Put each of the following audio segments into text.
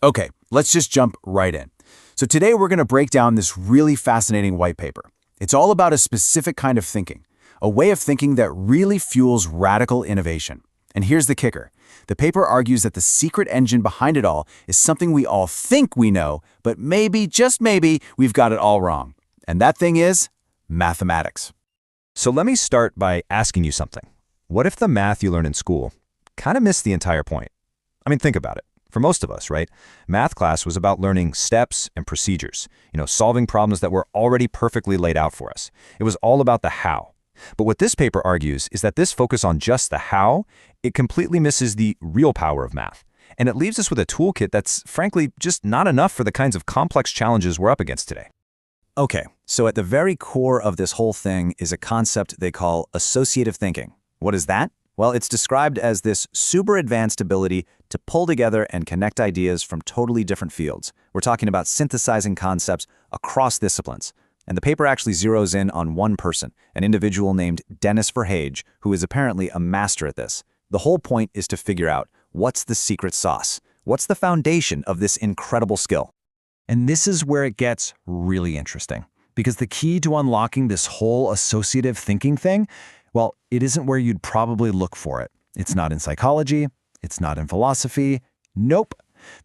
Okay, let's just jump right in. So today we're going to break down this really fascinating white paper. It's all about a specific kind of thinking, a way of thinking that really fuels radical innovation. And here's the kicker. The paper argues that the secret engine behind it all is something we all think we know, but maybe, just maybe, we've got it all wrong. And that thing is mathematics. So let me start by asking you something. What if the math you learn in school kind of missed the entire point? I mean, think about it. For most of us, right? Math class was about learning steps and procedures, solving problems that were already perfectly laid out for us. It was all about the how. But what this paper argues is that this focus on just the how, it completely misses the real power of math. And it leaves us with a toolkit that's, frankly, just not enough for the kinds of complex challenges we're up against today. Okay, so at the very core of this whole thing is a concept they call associative thinking. What is that? Well, it's described as this super advanced ability to pull together and connect ideas from totally different fields. We're talking about synthesizing concepts across disciplines. And the paper actually zeroes in on one person, an individual named Dennis Verhage, who is apparently a master at this. The whole point is to figure out what's the secret sauce. What's the foundation of this incredible skill? And this is where it gets really interesting, because the key to unlocking this whole associative thinking thing, well, it isn't where you'd probably look for it. It's not in psychology. It's not in philosophy. Nope.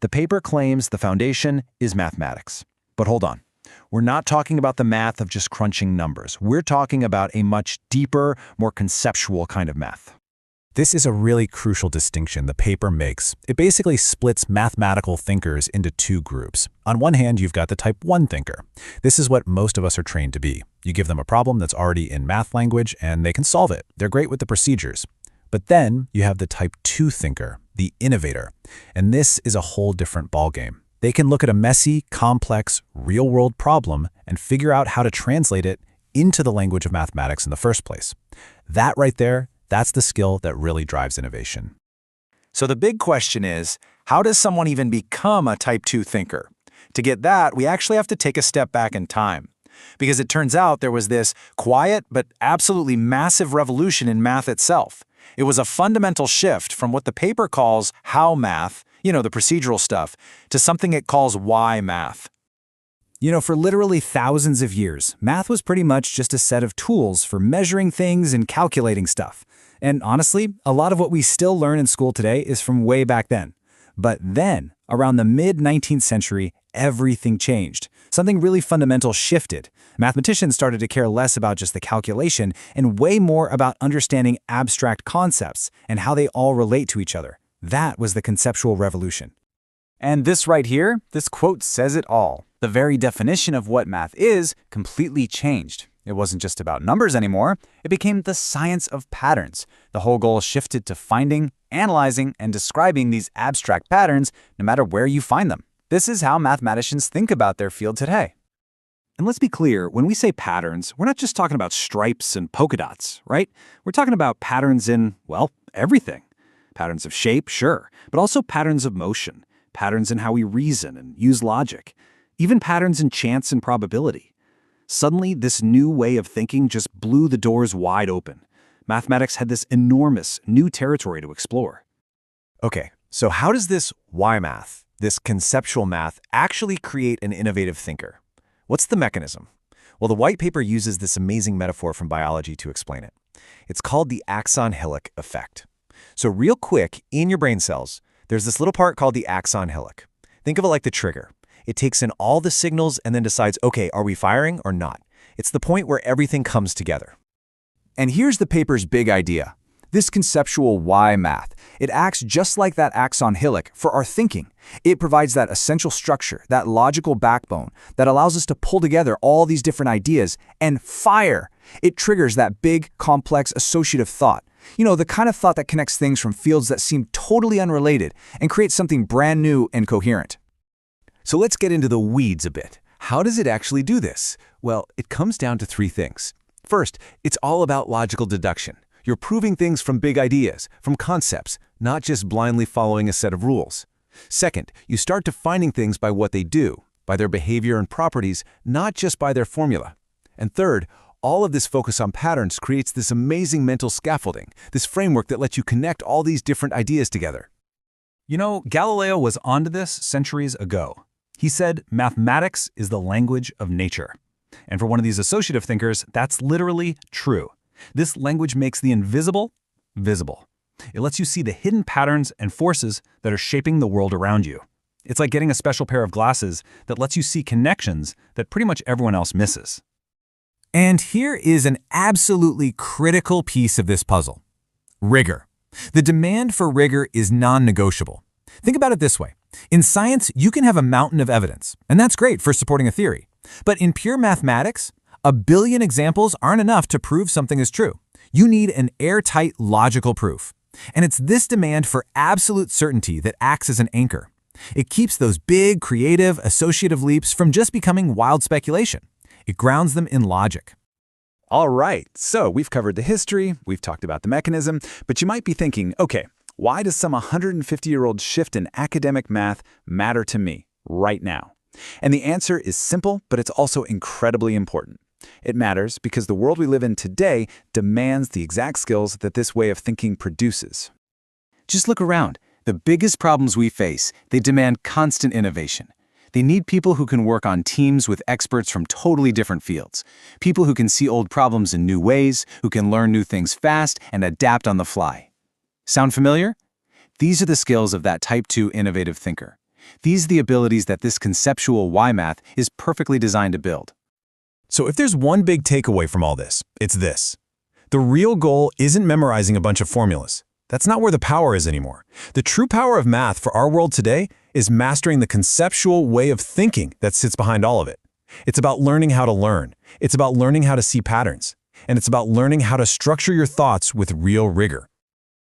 The paper claims the foundation is mathematics. But hold on. We're not talking about the math of just crunching numbers. We're talking about a much deeper, more conceptual kind of math. This is a really crucial distinction the paper makes. It basically splits mathematical thinkers into two groups. On one hand, you've got the type 1 thinker. This is what most of us are trained to be. You give them a problem that's already in math language, and they can solve it. They're great with the procedures. But then you have the type 2 thinker, the innovator. And this is a whole different ballgame. They can look at a messy, complex, real-world problem and figure out how to translate it into the language of mathematics in the first place. That right there, that's the skill that really drives innovation. So the big question is, how does someone even become a type 2 thinker? To get that, we actually have to take a step back in time. Because it turns out there was this quiet but absolutely massive revolution in math itself. It was a fundamental shift from what the paper calls how math, the procedural stuff, to something it calls why math. For literally thousands of years, math was pretty much just a set of tools for measuring things and calculating stuff. And honestly, a lot of what we still learn in school today is from way back then. But then, around the mid-19th century, everything changed. Something really fundamental shifted. Mathematicians started to care less about just the calculation and way more about understanding abstract concepts and how they all relate to each other. That was the conceptual revolution. And this right here, this quote says it all. The very definition of what math is completely changed. It wasn't just about numbers anymore. It became the science of patterns. The whole goal shifted to finding, analyzing, and describing these abstract patterns no matter where you find them. This is how mathematicians think about their field today. And let's be clear, when we say patterns, we're not just talking about stripes and polka dots, right? We're talking about patterns in, well, everything. Patterns of shape, sure, but also patterns of motion, patterns in how we reason and use logic, even patterns in chance and probability. Suddenly, this new way of thinking just blew the doors wide open. Mathematics had this enormous new territory to explore. Okay, so how does this why math, this conceptual math, actually create an innovative thinker? What's the mechanism? Well, the white paper uses this amazing metaphor from biology to explain it. It's called the Axon Hillock-Effect. So real quick, in your brain cells, there's this little part called the axon hillock. Think of it like the trigger. It takes in all the signals and then decides, okay, are we firing or not? It's the point where everything comes together. And here's the paper's big idea. This conceptual why math, it acts just like that axon hillock for our thinking. It provides that essential structure, that logical backbone that allows us to pull together all these different ideas and fire. It triggers that big, complex, associative thought. The kind of thought that connects things from fields that seem totally unrelated and creates something brand new and coherent. So let's get into the weeds a bit. How does it actually do this? Well, it comes down to three things. First, it's all about logical deduction. You're proving things from big ideas, from concepts, not just blindly following a set of rules. Second, you start defining things by what they do, by their behavior and properties, not just by their formula. And third, all of this focus on patterns creates this amazing mental scaffolding, this framework that lets you connect all these different ideas together. You know, Galileo was onto this centuries ago. He said mathematics is the language of nature. And for one of these associative thinkers, that's literally true. This language makes the invisible visible. It lets you see the hidden patterns and forces that are shaping the world around you. It's like getting a special pair of glasses that lets you see connections that pretty much everyone else misses. And here is an absolutely critical piece of this puzzle. Rigor. The demand for rigor is non-negotiable. Think about it this way. In science, you can have a mountain of evidence, and that's great for supporting a theory. But in pure mathematics, a billion examples aren't enough to prove something is true. You need an airtight, logical proof. And it's this demand for absolute certainty that acts as an anchor. It keeps those big, creative, associative leaps from just becoming wild speculation. It grounds them in logic. All right, so we've covered the history, we've talked about the mechanism, but you might be thinking, okay, why does some 150-year-old shift in academic math matter to me right now? And the answer is simple, but it's also incredibly important. It matters because the world we live in today demands the exact skills that this way of thinking produces. Just look around. The biggest problems we face, they demand constant innovation. They need people who can work on teams with experts from totally different fields. People who can see old problems in new ways, who can learn new things fast and adapt on the fly. Sound familiar? These are the skills of that Type 2 innovative thinker. These are the abilities that this conceptual Y-math is perfectly designed to build. So if there's one big takeaway from all this, it's this. The real goal isn't memorizing a bunch of formulas. That's not where the power is anymore. The true power of math for our world today is mastering the conceptual way of thinking that sits behind all of it. It's about learning how to learn. It's about learning how to see patterns. And it's about learning how to structure your thoughts with real rigor.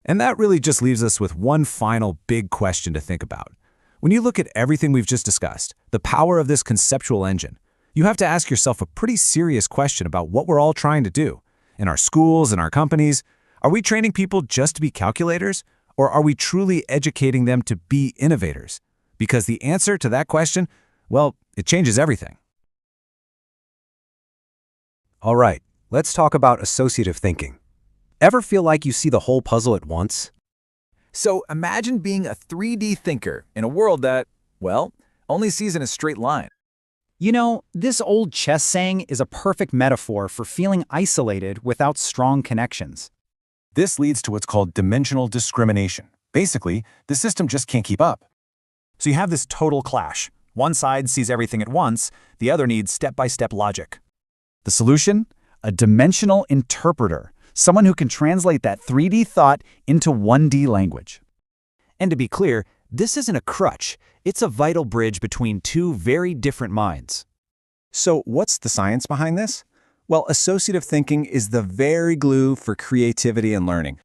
And that really just leaves us with one final big question to think about. When you look at everything we've just discussed, the power of this conceptual engine, you have to ask yourself a pretty serious question about what we're all trying to do. In our schools, in our companies, are we training people just to be calculators, or are we truly educating them to be innovators? Because the answer to that question, well, it changes everything. All right, let's talk about associative thinking. Ever feel like you see the whole puzzle at once? So imagine being a 3D thinker in a world that, well, only sees in a straight line. You know, this old chess saying is a perfect metaphor for feeling isolated without strong connections. This leads to what's called dimensional discrimination. Basically, the system just can't keep up. So you have this total clash. One side sees everything at once, the other needs step-by-step logic. The solution? A dimensional interpreter, someone who can translate that 3D thought into 1D language. And to be clear, this isn't a crutch. It's a vital bridge between two very different minds. So what's the science behind this? Well, associative thinking is the very glue for creativity and learning.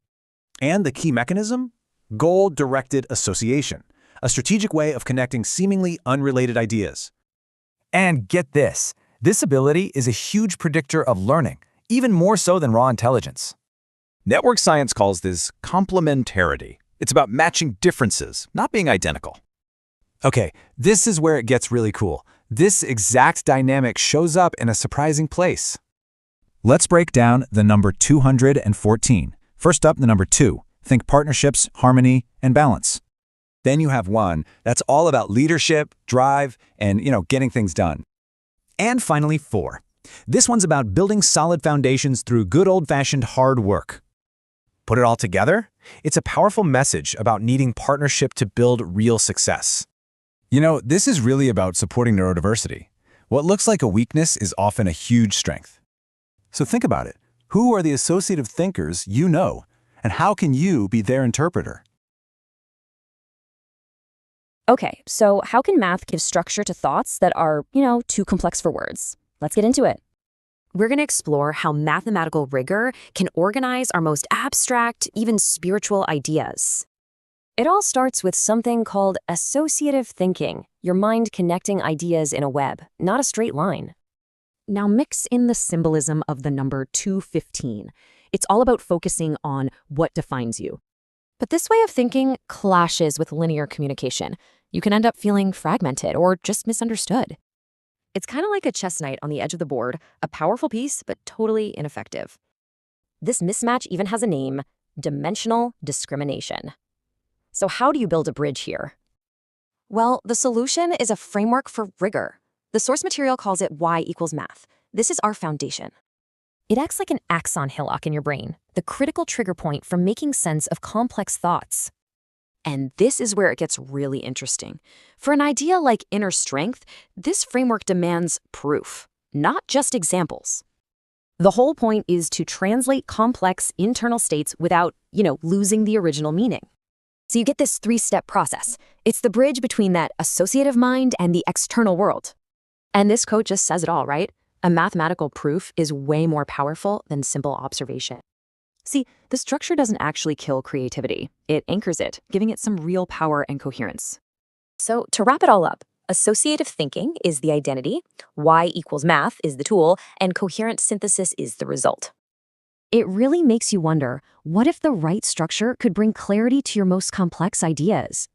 And the key mechanism? Goal-directed association, a strategic way of connecting seemingly unrelated ideas. And get this, this ability is a huge predictor of learning, even more so than raw intelligence. Network science calls this complementarity. It's about matching differences, not being identical. Okay, this is where it gets really cool. This exact dynamic shows up in a surprising place. Let's break down the number 214. First up, the number 2. Think partnerships, harmony, and balance. Then you have 1 that's all about leadership, drive, and, getting things done. And finally 4. This one's about building solid foundations through good old-fashioned hard work. Put it all together, it's a powerful message about needing partnership to build real success. This is really about supporting neurodiversity. What looks like a weakness is often a huge strength. So think about it. Who are the associative thinkers you know, and how can you be their interpreter? Okay, so how can math give structure to thoughts that are, too complex for words? Let's get into it. We're going to explore how mathematical rigor can organize our most abstract, even spiritual ideas. It all starts with something called associative thinking, your mind connecting ideas in a web, not a straight line. Now mix in the symbolism of the number 215. It's all about focusing on what defines you. But this way of thinking clashes with linear communication. You can end up feeling fragmented or just misunderstood. It's kind of like a chess knight on the edge of the board, a powerful piece, but totally ineffective. This mismatch even has a name: dimensional discrimination. So how do you build a bridge here? Well, the solution is a framework for rigor. The source material calls it y equals math. This is our foundation. It acts like an axon hillock in your brain, the critical trigger point for making sense of complex thoughts. And this is where it gets really interesting. For an idea like inner strength, this framework demands proof, not just examples. The whole point is to translate complex internal states without, losing the original meaning. So you get this three-step process. It's the bridge between that associative mind and the external world. And this quote just says it all, right? A mathematical proof is way more powerful than simple observation. See, the structure doesn't actually kill creativity. It anchors it, giving it some real power and coherence. So to wrap it all up, associative thinking is the identity, y equals math is the tool, and coherent synthesis is the result. It really makes you wonder, what if the right structure could bring clarity to your most complex ideas?